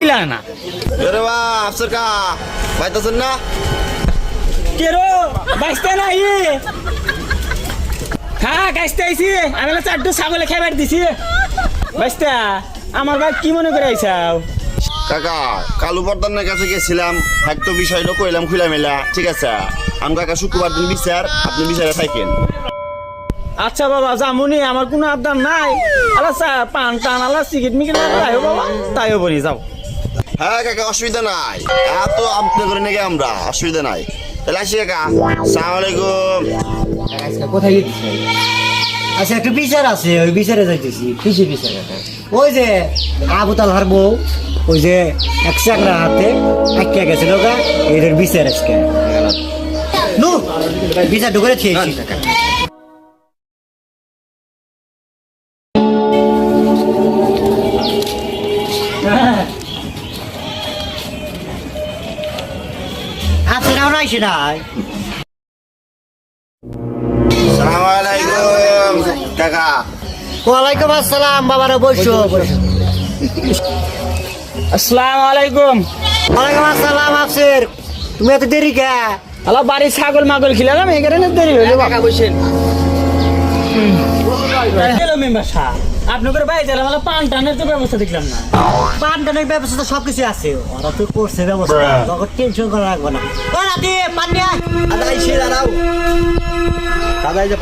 না আরে বাহ আফসর কা বাইতাছেন না কেরো বাইসতে নাই হ্যাঁ গাইতে আইছি আমি চারটু ছাগলে খাবার দিছি বাইসতে আমার ভাই কি মনে করে আইসাও কাকা কালু বর্ধনের কাছে গেছিলাম একটু বিষয়টা কইলাম খুলা মেলা ঠিক আছে আমি কাকা শুক্রবার দিন বিচার আপনি বিচারে থাকেন আচ্ছা বাবা জামুনি আমার কোনো আবদার নাই আলা চা পান টান আলা সিগারেট মিগেট তাইও বাবা তাইও বনি যাও হ্যাঁ কাকা অসুবিধা নাই এত আপনি করে নাকি আমরা অসুবিধা নাই তাহলে আসি কাকা আসসালামু আলাইকুম আজকে কোথায় গেছিস আচ্ছা একটু বিচার আছে ওই বিচারে যাইতেছি কিসে বিচার ওই যে আবু তালহার বউ ওই যে এক চাকরা হাতে আটকে গেছিল গা এদের বিচার আজকে নু বিচার ঢুকে খেয়েছি আছে না আইসি নাই আসসালামু আলাইকুম কাকা ওয়ালাইকুম আসসালাম বাবারা বসো আসসালামু আলাইকুম ওয়ালাইকুম আসসালাম আফসের তুমি এত দেরি কে আলা বাড়ি ছাগল মাগল খিলালাম এখানে না দেরি হইলো কাকা বসেন হ্যালো মেম্বার সাহেব আপনাদের বাইরে গেলাম আলা পান টানের তো ব্যবস্থা দেখলাম না পান টানের ব্যবস্থা তো সবকিছু আছে ওরা তো করছে ব্যবস্থা তখন টেনশন করা রাখবো না ও রাতে পান নিয়ে আয় আদাই সে দাঁড়াও দাদাই যে